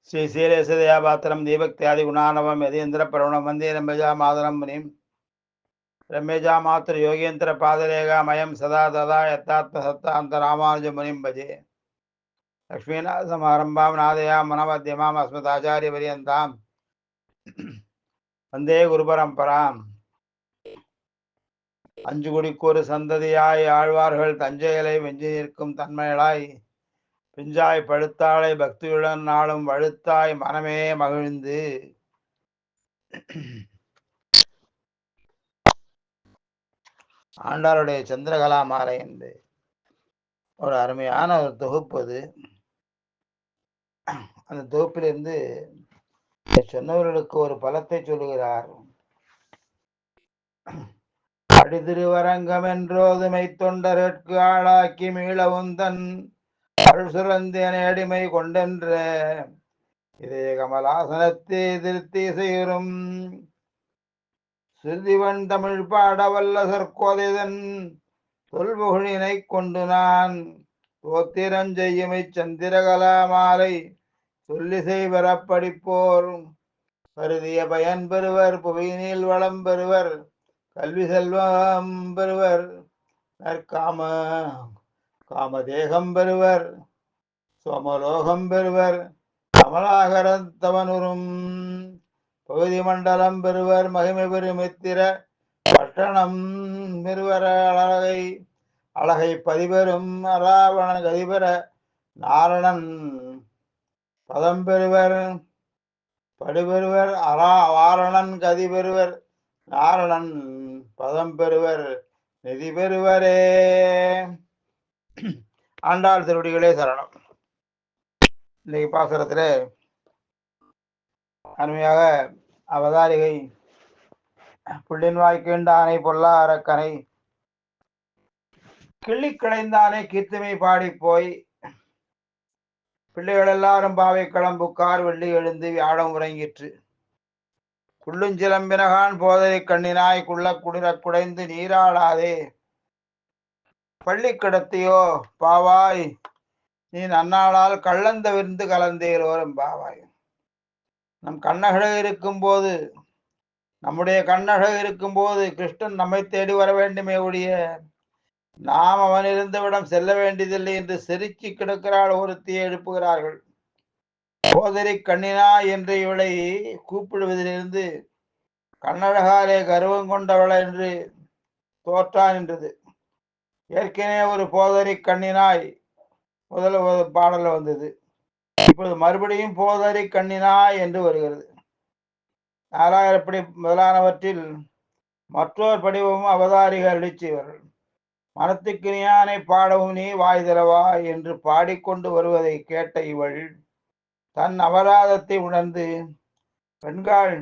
ஸ்ரீ சீலேசதயாபாத்திரம் தீபக்தியாதி குணானவம் யதீந்திர பிரவணம் வந்தே ரம்பஜா மாதரம் முனிம் ரம்மேஜா மாத்திர யோகேந்திர பாதரேகாமயம் சதா ததா யத்தாத்ம சத்தாந்த ராமானுஜ முனிம் பஜே லக்ஷ்மீநாத சமாரம்பாம் நாதயா மனமத்தியமாம் அஸ்மதாச்சாரிய பரியந்தாம் வந்தே குரு பரம்பராம். அஞ்சு குடிக்கு ஒரு சந்ததியாய் ஆழ்வார்கள் தஞ்சையலை வெஞ்சி நிற்கும் தன்மையலாய் பிஞ்சாய் பழுத்தாளை பக்தியுடன் நாளும் வழுத்தாய் மனமே மகிழ்ந்து ஆண்டாளுடைய சந்திரகலா மாலை என்று ஒரு அருமையான ஒரு தொகுப்பு. அது அந்த தொகுப்பிலிருந்து சொன்னவர்களுக்கு ஒரு பலத்தை சொல்லுகிறார். அடிதிருவரங்கம் என்றோதுமை தொண்டருக்கு ஆளாக்கி மீளவும் தன் அருள் சுரந்தேன அடிமை கொண்டென்ற இதே கமலாசனத்தை திருத்தி செய்யும் சிறுதிவன் தமிழ் பாட வல்ல சற்கோதைதன் தொல்புகழினை கொண்டு நான் தோத்திரஞ்செய்யுமை சந்திரகலா மாலை சொல்லி செய்வரப்படிப்போர் கருதிய பயன் பெறுவர், புவியினில் வளம் பெறுவர், கல்வி செல்வம் பெறுவர், காமதேகம் பெறுவர், சோமலோகம் பெறுவர், கமலாகரத்தவனுறும் பகுதி மண்டலம் பெறுவர், மகிமை பெருமித்திர பட்டணம் பெறுவர், அழகை பதிபெறும் அராவணன் கதிபெற நாரணன் பதம் பெறுவர், படுபெறுவர் வாரணன் கதி பெறுவர், நாரணன் பதம் பெறுவர், நிதி பெறுவரே. ஆண்டாள் திருவடிகளே சரணம். இன்னைக்கு பாசுரத்திலே அருமையாக அவதாரிகை புள்ளின் வாய்க்கின்றானை பொல்லா அரக்கனை கிள்ளி கிளைந்தானே கீர்த்திமை பாடி போய் பிள்ளைகள் எல்லாரும் பாவை கிளம்புக்கார் வெள்ளி எழுந்து வியாழம் உறங்கிற்று. குள்ளுஞ்சிலம்பினகான் போதை கண்ணினாய் குள்ள குளிர குடைந்து நீராளாதே பள்ளி கிடத்தியோ பாவாய் நீ நன்னாளால் கள்ளந்த விருந்து கலந்தேலோரும் பாவாய். நம் கண்ணழக இருக்கும்போது, நம்முடைய கண்ணழக இருக்கும்போது கிருஷ்ணன் நம்மை தேடி வர வேண்டுமே ஒழிய நாம் அவன் இருந்தவிடம் செல்ல வேண்டியதில்லை என்று செருக்கி கிடக்கிறாள் ஒருத்தியை எழுப்புகிறார்கள். சோதரி கண்ணினா என்று இவளை கூப்பிடுவதிலிருந்து கண்ணழகாலே கர்வம் கொண்டவள் என்று தோற்றான் என்றது. ஏற்கனவே ஒரு போதரி கண்ணினாய் முதல் பாடல வந்தது. இப்போது மறுபடியும் போதரி கண்ணினாய் என்று வருகிறது. நாலாயிரப்படி முதலானவற்றில் மற்றொரு படிவமும் அவதாரிகள் அளிச்சவர்கள். மனத்துக்கு நீயானை பாடவும் நீ வாய் தரவா என்று பாடிக்கொண்டு வருவதை கேட்ட இவள் தன் அபராதத்தை உணர்ந்து, பெண்கள்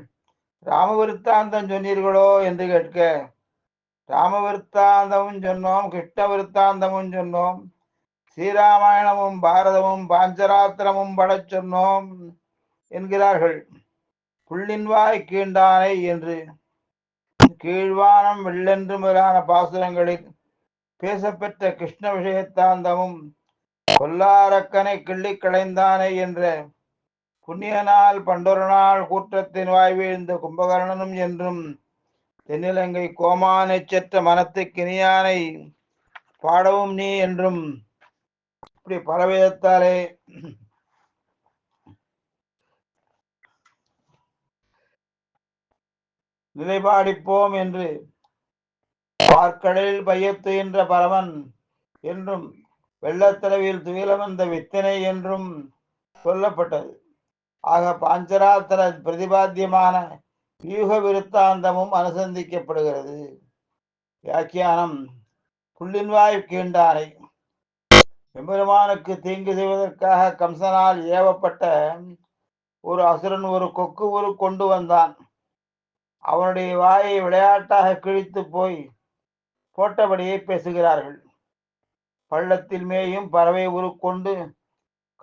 ராமவிருத்தாந்தம் சொன்னீர்களோ என்று கேட்க, ராமவிருத்தாந்தமும் சொன்னோம், கிருஷ்ண விருத்தாந்தமும் சொன்னோம், ஸ்ரீராமாயணமும் பாரதமும் பாஞ்சராத்திரமும் படச் சொன்னோம் என்கிறார்கள். புள்ளின்வாய் கீண்டானை என்று கீழ்வானம் வெள்ளென்று முதலான பாசுரங்களில் பேசப்பெற்ற கிருஷ்ண விஷயத்தாந்தமும் கொல்லாரக்கனை கிள்ளி களைந்தானே என்ற புண்ணியனால் பண்டொரு நாள் கூற்றத்தின் வாய்வீழ்ந்த கும்பகர்ணனும் என்றும் தென்னிலங்கை கோமானை செற்ற மனத்துக்கு இனியானை பாடவும் நீ என்றும் இப்படி பலவிதத்தாலே நிலைபாடிப்போம் என்று பார்க்கடலில் பையத்துகின்ற பரமன் என்றும் வெள்ளத்தளவில் துயில வந்த வித்தனை என்றும் சொல்லப்பட்டது. ஆக பாஞ்சராத்திர பிரதிபாத்தியமான வியூக விருத்தாந்தமும் அனுசந்திக்கப்படுகிறது. வியாக்கியானம். புள்ளின்வாய் கீண்டானை எம்பெருமானுக்கு தீங்கு செய்வதற்காக கம்சனால் ஏவப்பட்ட ஒரு அசுரன் ஒரு கொக்கு உரு கொண்டு வந்தான். அவனுடைய வாயை விளையாட்டாக கிழித்து போய் போட்டபடியே பேசுகிறார்கள். பள்ளத்தில் மேயும் பறவை உருக்கொண்டு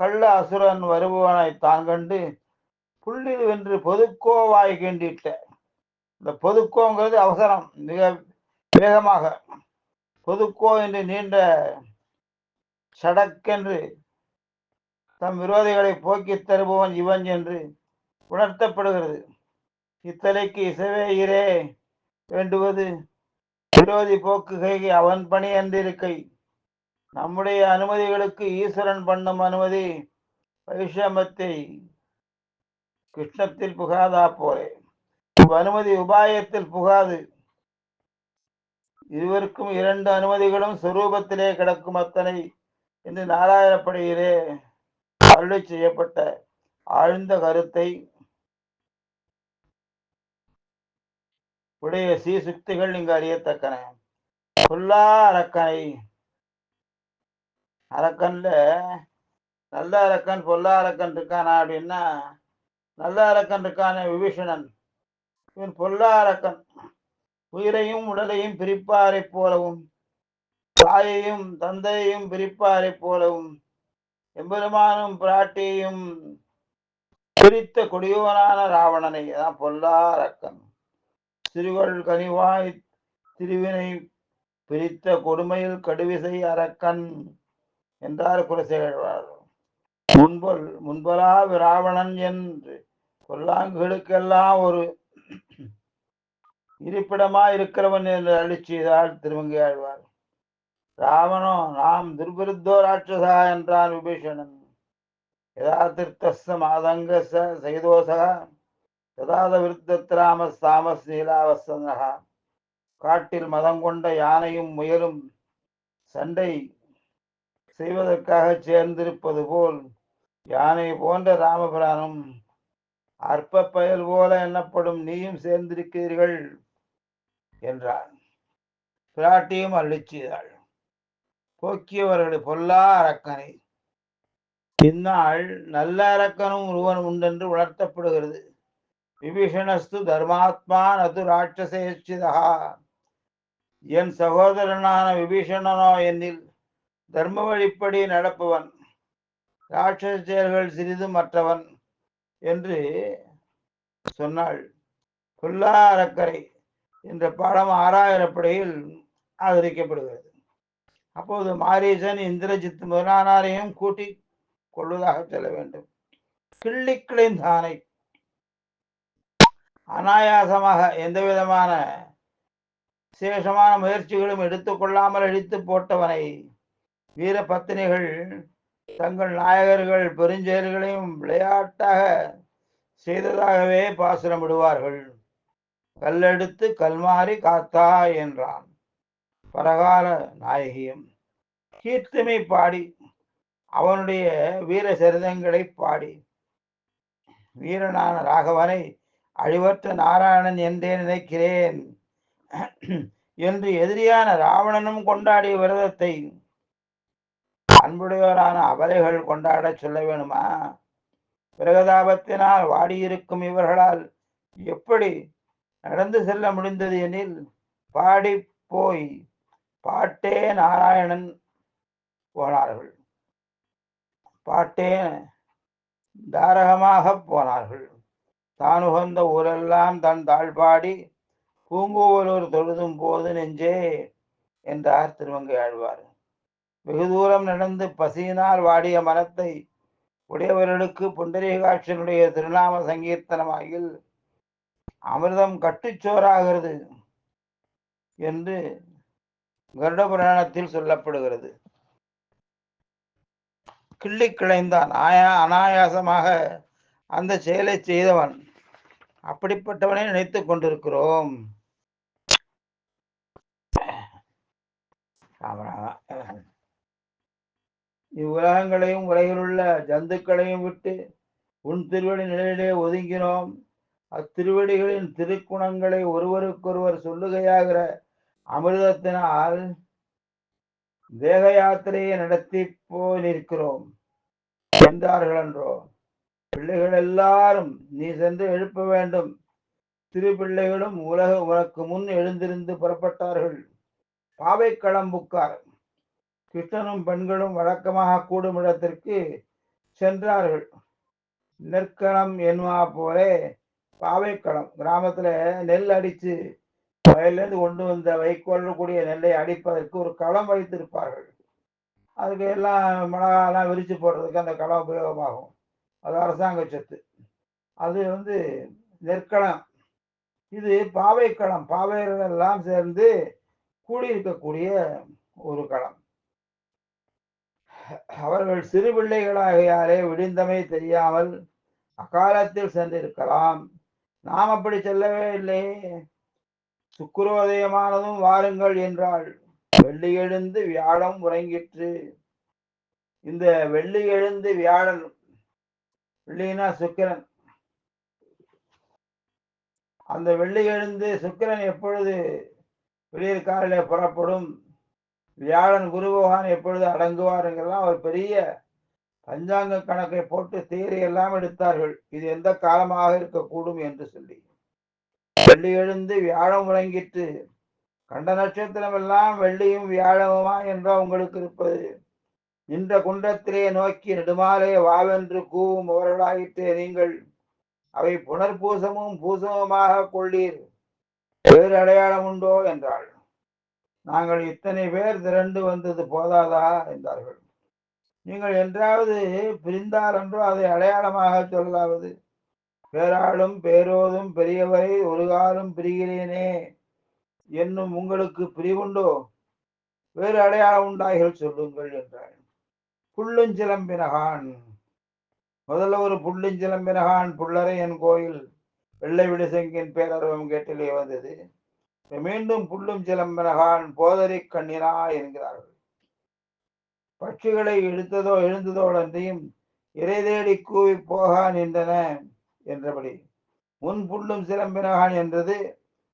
கள்ள அசுரன் வருபவனை தான் கண்டு புள்ளில் வென்று பொதுக்கோ வாய் கிண்டிட்ட. இந்த பொதுக்கோங்கிறது அவசரம், மிக வேகமாக பொதுக்கோ என்று நீண்ட சடக்கென்று தம் விரோதிகளை போக்கித் தருபவன் இவன் என்று உணர்த்தப்படுகிறது. இத்தலைக்கு இசைவே இரே வேண்டுவது விரோதி போக்குகை அவன் பணி என்றிருக்கை. நம்முடைய அனுமதிகளுக்கு ஈஸ்வரன் பண்ணும் அனுமதி வைஷமத்தை கிருஷ்ணத்தில் புகாதா போலே. அனுமதி உபாயத்தில் புகாது. இருவருக்கும் இரண்டு அனுமதிகளும் சொரூபத்திலே கிடக்கும் அத்தனை என்று நாராயணப்படியிலே அருளை செய்யப்பட்ட ஆழ்ந்த கருத்தை உடைய சீசுக்திகள் இங்கு அறியத்தக்கன. பொல்லா அரக்கனை, அரக்கன்ல நல்ல அரக்கன் பொல்லா அரக்கன் இருக்கானா அப்படின்னா, நல்ல அரக்கன் இருக்கான விபீஷணன், இவன் பொல்லா அரக்கன். உயிரையும் உடலையும் பிரிப்பாரை போலவும் தாயையும் தந்தையையும் பிரிப்பாரை போலவும் எம்பெருமானும் பிராட்டியையும் பிரித்த கொடியோனான ராவணனை தான் பொல்லா அரக்கன். சிறுகள் கனிவாய் திருவினை பிரித்த கொடுமையில் கடுவிசை அரக்கன் என்றார் குலசேகழ்வார். முன்பலா ராவணன் என்று கொல்லாங்குகளுக்கெல்லாம் ஒரு இருப்பிடமா இருக்கிறவன் என்று அருளி செய்தால் திருமங்கை ஆழ்வார். ராவணோ நாம் துர்விருத்தோ ராட்சசா என்றான் விபீஷணன். யதா திருத்தஸ்த மாதங்க சைதோசகா யதாத விருத்தராம சாமஸ் நீலாவசனகா. காட்டில் மதம் கொண்ட யானையும் முயலும் சண்டை செய்வதற்காக சேர்ந்திருப்பது போல் யானை போன்ற ராமபிரானும் அற்ப பயல் போல எண்ணப்படும் நீயும் சேர்ந்திருக்கிறீர்கள் என்றான். பிராட்டியும் அருளி செய்தாள். போக்கியவர்களை பொல்லா அரக்கனை. இந்நாள் நல்ல அரக்கனும் ஒருவன் உண்டென்று உணர்த்தப்படுகிறது. விபீஷணஸ்து தர்மாத்மா நது ராட்சசேச்சிதா. என் சகோதரனான விபீஷணனோ என்னில் தர்ம வழிப்படி நடப்பவன், ராட்சச செயல்கள் சிறிது மற்றவன் என்று சொன்னாள். பொல்லா அரக்கரை என்ற பாடம் 6000 ஆதரிக்கப்படுகிறது. அப்போது மாரீசன் இந்திரஜித் முதலானாரையும் கூட்டி கொள்வதாக சொல்ல வேண்டும். கிள்ளிக்கிளைந்தானை அனாயாசமாக எந்த விதமான விசேஷமான முயற்சிகளும் எடுத்துக்கொள்ளாமல் அழித்து போட்டவனை வீர பத்தினிகள் தங்கள் நாயகர்கள் பெருஞ்செயல்களையும் விளையாட்டாக செய்ததாகவே பாசுரம் விடுவார்கள். கல்லெடுத்து கல்மாறி காத்தா என்றான். பரகால நாயகியும் கீர்த்தமை பாடி அவனுடைய வீர சரிதங்களை பாடி வீரனான ராகவனை அழிவற்ற நாராயணன் என்றே நினைக்கிறேன் என்று எதிரியான ராவணனும் கொண்டாடிய விரதத்தை அன்புடையோரான அபலைகள் கொண்டாட சொல்ல வேணுமா? பிரகதாபத்தினால் வாடியிருக்கும் இவர்களால் எப்படி நடந்து செல்ல முடிந்தது எனில் பாடி போய் பாட்டே நாராயணன் போனார்கள். பாட்டே தாரகமாக போனார்கள். தான் உகந்த ஊரெல்லாம் தன் தாழ்பாடி பூங்கோவலூர் தொழுதும் போது நெஞ்சே என்றார் திருமங்கை ஆழ்வார். வெகு தூரம் நடந்து பசியினால் வாடிய மனத்தை உடையவர்களுக்கு புண்டரீகாட்சனுடைய திருநாம சங்கீர்த்தனமாகில் அமிர்தம் கட்டுச்சோறாகிறது என்று கருட புராணத்தில் சொல்லப்படுகிறது. கிள்ளி கிளைந்தான் அனாயாசமாக அந்த செயலை செய்தவன். அப்படிப்பட்டவனை நினைத்துக் கொண்டிருக்கிறோம். இவ்வுலகங்களையும் உலகிலுள்ள ஜந்துக்களையும் விட்டு உன் திருவடி நிலையிலே ஒதுங்கினோம். அத்திருவடிகளின் திருக்குணங்களை ஒருவருக்கொருவர் சொல்லுகையாகிற அமிர்தத்தினால் தேக யாத்திரையை நடத்தி போய் நிற்கிறோம் என்றார்கள் என்றோ. பிள்ளைகள் எல்லாரும் நீ சென்று எழுப்ப வேண்டும். திரு பிள்ளைகளும் உனக்கு முன் எழுந்திருந்து புறப்பட்டார்கள். பாவை களம்புக்கார் கிருஷ்ணனும் பெண்களும் வழக்கமாக கூடும் இடத்திற்கு சென்றார்கள். நெற்களம் என்னுமா போலே பாவைக்களம் கிராமத்துல நெல் அடிச்சு வயலிருந்து கொண்டு வந்த வைக்கொள்ளக்கூடிய நெல்லை அடிப்பதற்கு ஒரு களம் வைத்திருப்பார்கள். அதுக்கு எல்லாம் மிளகாலாம் விரித்து போடுறதுக்கு அந்த களம் உபயோகமாகும். அது அரசாங்க சொத்து. அது நெற்களம். இது பாவைக்களம். பாவையர்கள் எல்லாம் சேர்ந்து கூடியிருக்கக்கூடிய ஒரு களம். அவர்கள் சிறு பிள்ளைகளாகையாலே விடிந்தமை தெரியாமல் அகாலத்தில் சென்றிருக்கலாம். நாம் அப்படி செல்லவே இல்லையே. சுக்கிரோதயமானதும் வாருங்கள் என்றாள். வெள்ளி எழுந்து வியாழம் உறங்கிற்று. இந்த வெள்ளி எழுந்து வியாழன், வெள்ளினா சுக்கிரன், அந்த வெள்ளி எழுந்து சுக்கிரன் எப்பொழுது விடியற் காலையில புறப்படும், வியாழன் குரு பகவான் எப்பொழுது அடங்குவாருங்கெல்லாம் ஒரு பெரிய பஞ்சாங்க கணக்கை போட்டு தேரி எல்லாம் எடுத்தார்கள். இது எந்த காலமாக இருக்கக்கூடும் என்று சொல்லி. வெள்ளி எழுந்து வியாழம் உறங்கிற்று. கண்ட நட்சத்திரம் எல்லாம் வெள்ளியும் வியாழமுமா என்றோ உங்களுக்கு இருப்பது. நின்ற குன்றத்திலே நோக்கி நெடுமாலே வாவென்று கூவும் அவர்களாயிற்றே நீங்கள். அவை புனர்பூசமும் பூசமுமாக கொள்ளீர். வேறு அடையாளம் உண்டோ என்றாள். நாங்கள் இத்தனை பேர் திரண்டு வந்தது போதாதா என்றார்கள். நீங்கள் என்றாவது பிரிந்தால் என்றோ அதை அடையாளமாக சொல்லாவது. பேராளும் பேரோதும் பெரியவரை ஒரு காலம் பிரிகிறேனே என்னும் உங்களுக்கு பிரிவுண்டோ? வேறு அடையாளம் உண்டாய்கள் சொல்லுங்கள் என்றாள். புல்லுஞ்சிலம்பினகான். முதல்ல ஒரு புல்லுஞ்சிலம்பினகான் புல்லரை என் கோயில் வெள்ளை விடுசெங்கின் பேரருவம் கேட்டிலே வந்தது. மீண்டும் புல்லும் சிலம்பினகான் போதரி கண்ணினா என்கிறார்கள். பட்சிகளை எழுந்ததோடன்றியும் இறை தேடி கூவி போகா நின்றன என்றபடி முன் புல்லும் சிலம்பினகான் என்றது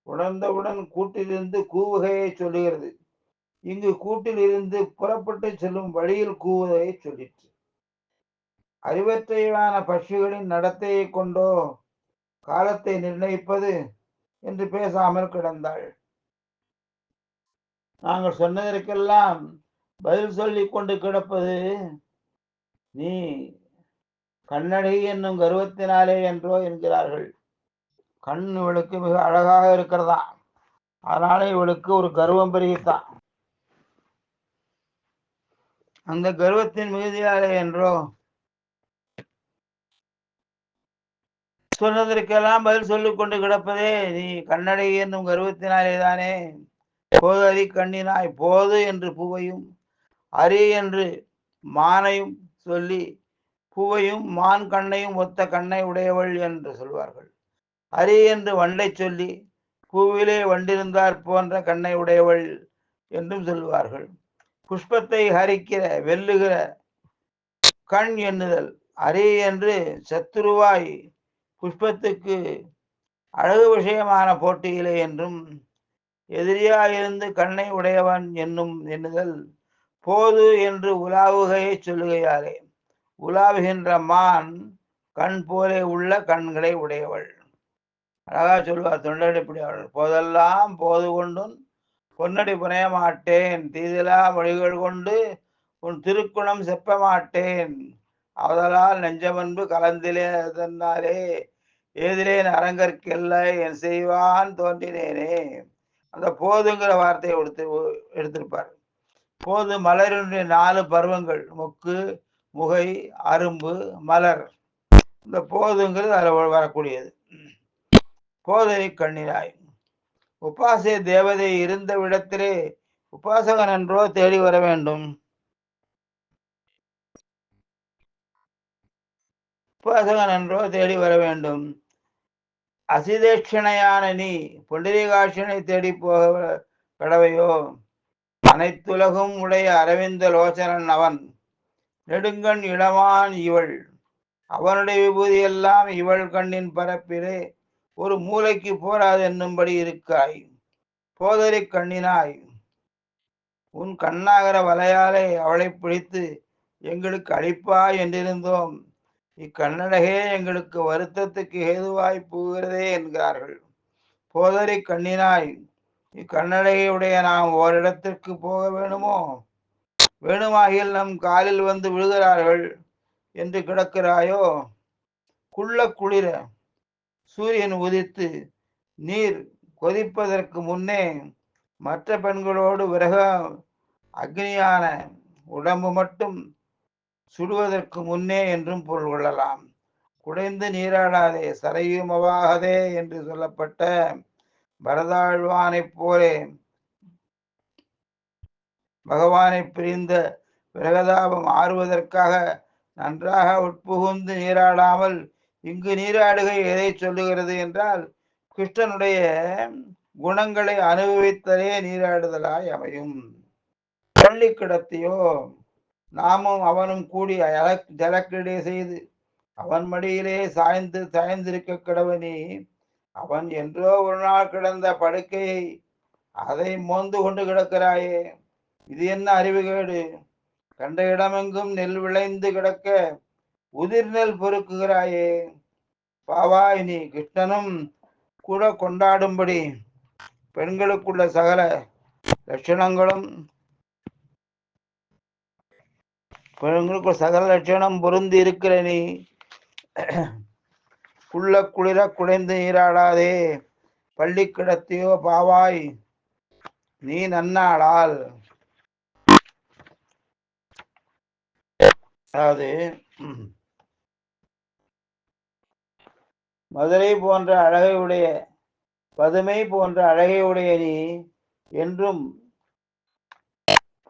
உணர்ந்தவுடன் கூட்டிலிருந்து கூவுகையை சொல்லுகிறது. இங்கு கூட்டில் இருந்து புறப்பட்டு செல்லும் வழியில் கூவுவதை சொல்லிற்று. அறிவற்றையான பட்சிகளின் நடத்தையை கொண்டோ காலத்தை நிர்ணயிப்பது என்று பேசாமல் கிடந்தாள். நாங்கள் சொன்னதற்கெல்லாம் பதில் சொல்லிக் கொண்டு கிடப்பது நீ கண்ணழகி என்னும் கர்வத்தினாலே என்றோ என்கிறார்கள். கண் இவளுக்கு மிக அழகாக இருக்கிறதா, அதனால இவளுக்கு ஒரு கர்வம் பெருகித்தான். அந்த கர்வத்தின் மிகுதியாலே என்றோ சொன்னதற்கெல்லாம் பதில் சொல்லிக் கொண்டு கிடப்பதே நீ கண்ணழகி என்னும் கர்வத்தினாலே தானே. போது அரி கண்ணினாய், போது என்று பூவையும் அரி என்று மானையும் சொல்லி, பூவையும் மான் கண்ணையும் ஒத்த கண்ணை உடையவள் என்று சொல்வார்கள். அரி என்று வண்டை சொல்லி பூவிலே வண்டிருந்தார் போன்ற கண்ணை உடையவள் என்றும் சொல்வார்கள். புஷ்பத்தை ஹரிக்கிற வெல்லுகிற கண் எண்ணுதல். அரி என்று சத்துருவாய் புஷ்பத்துக்கு அழகு விஷயமான போட்டியிலே என்றும் எதிரியாயிருந்து கண்ணை உடையவன் என்னும் எண்ணுதல். போது என்று உலாவுகையை சொல்லுகையாலே உலாவுகின்ற மான் கண் போலே உள்ள கண்களை உடையவள். அழகா சொல்வார் தொண்டடிப்படியாளர். போதெல்லாம் போது கொண்டும் பொன்னடி புனைய மாட்டேன், தீதிலா மொழிகள் கொண்டு உன் திருக்குணம் செப்ப மாட்டேன், அவதலால் நெஞ்சமன்பு கலந்திலே தன்னாலே ஏதிலேன் அரங்கற்கெல்ல என் செய்வான் தோன்றினேனே. அந்த போதுங்கிற வார்த்தையை எடுத்திருப்பார். போது மலரினுடைய 4 பருவங்கள், மொக்கு, முகை, அரும்பு, மலர். இந்த போதுங்கிறது அதில் வரக்கூடியது. போதை கண்ணினாய். உபாசை தேவதை இருந்த விடத்திலே உபாசகன் என்றோ தேடி வர வேண்டும். உபாசகன் என்றோ தேடி வர வேண்டும். அசிதேட்சணையான நீ புண்டரீகாட்சியனை தேடி போக கடவையோ? அனைத்துலகும் உடைய அரவிந்த லோச்சனன் அவன், நெடுங்கண் இளவான் இவள், அவனுடைய விபூதி எல்லாம் இவள் கண்ணின் பரப்பிலே ஒரு மூளைக்கு போராது என்னும்படி இருக்காய். போதரி கண்ணினாய், உன் கண்ணாகர வலையாலே அவளை பிடித்து எங்களுக்கு அளிப்பாய் என்றிருந்தோம். இக்கண்ணழகே எங்களுக்கு வருத்தத்துக்கு ஏதுவாய் போகிறதே என்கிறார்கள். போதரி கண்ணினாய், இக்கண்ணழகையுடைய நாம் ஓரிடத்திற்கு போக வேணுமோ? வேணுமாகில் நம் காலில் வந்து விழுகிறார்கள் என்று கிடக்கிறாயோ? குள்ள குளிர சூரியன் உதித்து நீர் கொதிப்பதற்கு முன்னே மற்ற பெண்களோடு விரக அக்னியான உடம்பு மட்டும் சுடுவதற்கு முன்னே என்றும் பொருள் கொள்ளலாம். குடைந்து நீராடாதே சரையுமவாகதே என்று சொல்லப்பட்ட பரதாழ்வானைப் போலே பகவானை பிரிந்த பிரகதாபம் ஆறுவதற்காக நன்றாக உட்புகுந்து நீராடாமல் இங்கு நீராடுகை எதை சொல்லுகிறது என்றால் கிருஷ்ணனுடைய குணங்களை அனுபவித்தலே நீராடுதலாய் அமையும். பள்ளி கிடத்தியோ நாமும் அவனும் கூடி ஜலக்கிடை செய்து அவன் மடியிலே சாய்ந்திருக்க கிடவனி அவன் என்றோ ஒரு நாள் கிடந்த படுக்கையை அதை மோந்து கொண்டு கிடக்கிறாயே, இது என்ன அறிவுகேடு? கண்ட இடமெங்கும் நெல் விளைந்து கிடக்க உதிர் நெல் பொறுக்குகிறாயே, பாவாய் நீ கிருஷ்ணனும் கூட கொண்டாடும்படி பெண்களுக்குள்ள சகல லட்சணங்களும் லட்சணம் பொருந்தி இருக்கிற நீ குள்ள குளிர குடைந்து நீராடாதே பள்ளி கிடத்தியோ பாவாய் நீ நன்னாளால். அதாவது மதுரை போன்ற அழகை உடைய பதுமை போன்ற அழகை உடைய நீ என்றும்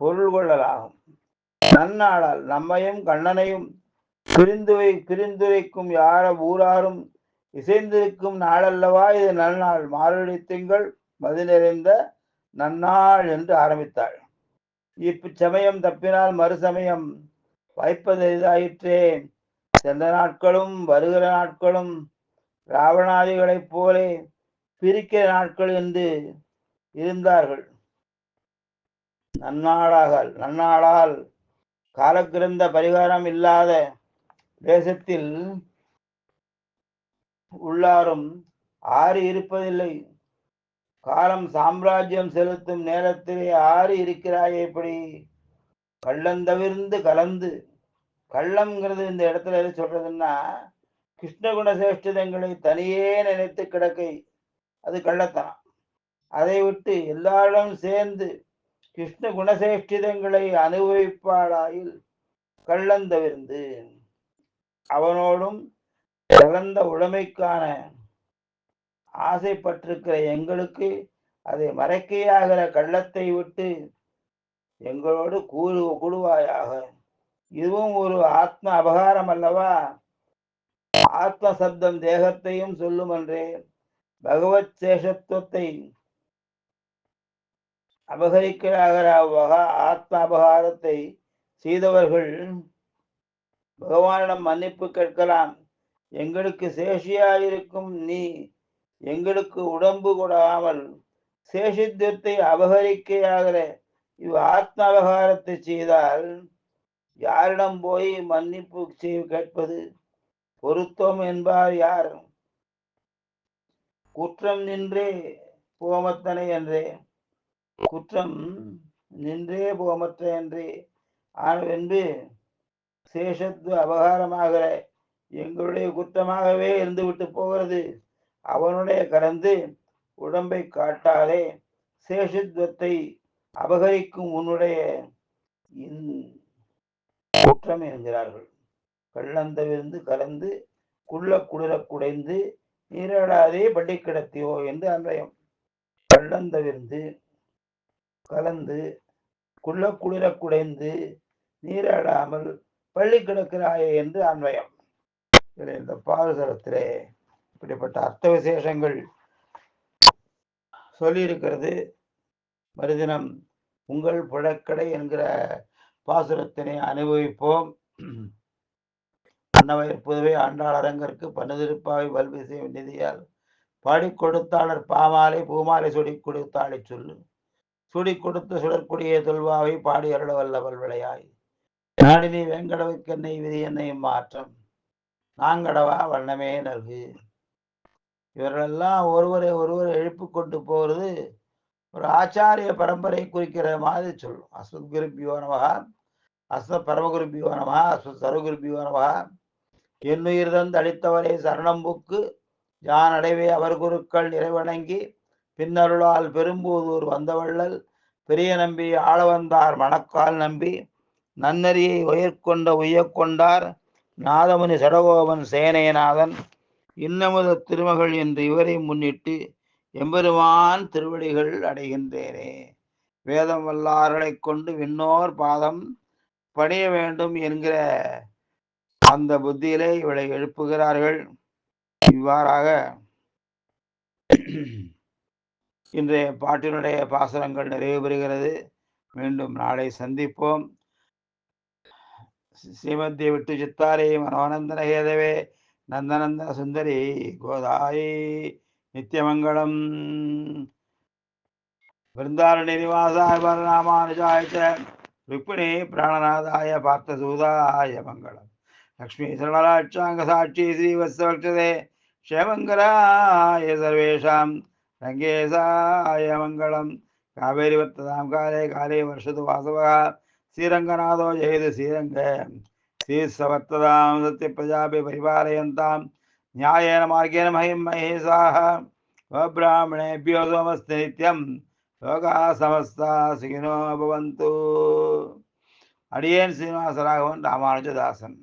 பொருள் கொள்ளலாகும். நன்னாளால் நம்மையும் கண்ணனையும் பிரிந்துரைக்கும் யார ஊராரும் இசைந்திருக்கும் நாளல்லவா இது நன்னாள், மார்கழி திங்கள் மது நிறைந்த நன்னாள் என்று ஆரம்பித்தாள். இச்சமயம் தப்பினால் மறுசமயம் வாய்ப்பதாயிற்றே. சென்ற நாட்களும் வருகிற நாட்களும் ராவணாதிகளைப் போலே பிரிக்கிற நாட்கள் என்று இருந்தார்கள். நன்னாளால் காலக்கிருந்த பரிகாரம் இல்லாத தேசத்தில் உள்ளாரும் ஆறு இருப்பதில்லை. காலம் சாம்ராஜ்யம் செலுத்தும் நேரத்திலே ஆறு இருக்கிறாயே எப்படி? கள்ளந்தவிர்ந்து கலந்து, கள்ளம்ங்கிறது இந்த இடத்துல எது சொல்றதுன்னா கிருஷ்ணகுண சேஷ்டிதங்களை தனியே நினைத்து கிடக்கை, அது கள்ளத்தனம். அதை விட்டு எல்லாரும் சேர்ந்து கிருஷ்ண குணசேஷ்டிதங்களை அனுபவிப்பாளாயில் கள்ளந்தவிர்ந்து அவனோடும் கலந்த உடைமைக்கான ஆசைப்பட்டிருக்கிற எங்களுக்கு அதை மறைக்கையாகிற கள்ளத்தை விட்டு எங்களோடு கூடுவாயாக. இதுவும் ஒரு ஆத்ம அபகாரம் அல்லவா? ஆத்ம சப்தம் தேகத்தையும் சொல்லும் என்றே பகவத் சேஷத்துவத்தை அபகரிக்கிறாகிற ஆத்ம அபகாரத்தை செய்தவர்கள் பகவானிடம் மன்னிப்பு கேட்கலாம். எங்களுக்கு சேஷியாயிருக்கும் நீ எங்களுக்கு உடம்பு கொடாமல் சேஷித்துவத்தை அபகரிக்கையாகிற இவ் ஆத்ம அபகாரத்தை செய்தால் யாரிடம் போய் மன்னிப்பு கேட்பது? பொருத்தம் என்பார் யார்? குற்றம் நின்றே போமத்தனை என்றே, குற்றம் நின்றே போமற்ற என்றே ஆனவென்று சேஷத்துவ அபகாரமாகிற எங்களுடைய குற்றமாகவே இருந்து விட்டு போகிறது. அவனுடைய கலந்து உடம்பை காட்டாலே சேஷத்துவத்தை அபகரிக்கும் உன்னுடைய குற்றம் என்கிறார்கள். கள்ளந்தவிருந்து கலந்து குள்ள குளிர குடைந்து நீராடாதே பள்ளி கிடத்தியோ என்று அன்வயம். கள்ளந்தவிருந்து கலந்து குள்ள குளிர குடைந்து நீராடாமல் பள்ளி கிடக்கிறாயே என்று அன்வயம். இந்த பாதுகாரத்திலே இப்படிப்பட்ட அர்த்த விசேஷங்கள் சொல்லியிருக்கிறது. மறுதினம் உங்கள் புழக்கடை என்கிற பாசுரத்தினை அனுபவிப்போம். அன்னவயர் புதுவை ஆண்டாள் அரங்கற்கு பன்னுதிருப்பாவை வல்விசை நிதியால் பாடி கொடுத்தாளர் பாமாலை பூமாலை சுடி கொடுத்தாளை சொல்லு சுடி கொடுத்து சுடற்குடியே தொல்வாவை பாடி அருள வல்லவல் விளையாய் நாடினி வேங்கடவைக்கென்னை விதி என்னையும் மாற்றம் நாங்கடவா வண்ணமே நல்கு. இவர்களெல்லாம் ஒருவர் எழுப்பு கொண்டு போகிறது ஒரு ஆச்சாரிய பரம்பரை குறிக்கிற மாதிரி சொல்லும். அஸ்மத்குருபியோ நமகா, அஸ்மத் பரமகுருபியோ நமகா, அஸ்மத் சர்வகுருபியோ நமகா. என்னுயிர் தந்து அளித்தவரை சரணம்புக்கு யான் அடைவே அவர் குருக்கள் நிறைவணங்கி பின்னருளால் பெரும்பூதூர் வந்தவள்ளல் பெரிய நம்பி ஆளவந்தார் மணக்கால் நம்பி நன்னறியை உயர்கொண்ட உய்யக்கொண்டார் நாதமுனி சடகோபன் சேனையநாதன் இன்னமுத திருமகள் என்று இவரை முன்னிட்டு எம்பெருமான் திருவடிகள் அடைகின்றேனே. வேதம் வல்லார்களைக் கொண்டு விண்ணோர் பாதம் பணிய வேண்டும் என்கிற அந்த புத்தியிலே இவளை எழுப்புகிறார்கள். இவ்வாறாக இன்றைய பாட்டினுடைய பாசுரங்கள் நிறைவு பெறுகிறது. மீண்டும் நாளை சந்திப்போம். ஸ்ரீமத்திய விட்டு சித்தாரே மனோநந்தன ஹேதவே நந்தநந்தன சுந்தரி கோதாயை நித்தியமங்கலம். விருந்தாரண்ய நிவாசாய பரநாமானுஜாய ருக்மிணி பிராணநாதாய பார்த்தசூதாய மங்களம். லக்ஷ்மீ சரணராட்சாங்க சாட்சி ஸ்ரீவத்சவக்ஷதே க்ஷேமங்கராய சர்வேஷாம் ரங்கேசாய மங்களம். காவேரி வர்த்ததாம் காலே காலே வருஷது வாசவः ஸ்ரீரங்கநாதோ ஜெயது ஸ்ரீரங்க ஸ்ரீசவர்த்ததாம் சத்ய பிரஜாபி பரிபாலயந்தாம் நியாயேன மார்கேன மஹிம் மஹேசாः ஸ்வப்ராஹ்மணேभ्यो सोमस्ते நித்யம் லோகா சமஸ்தா சுகினோ பவந்து. அடியேன் ஸ்ரீனிவாச ராகவன் ராமானுஜதாசன்.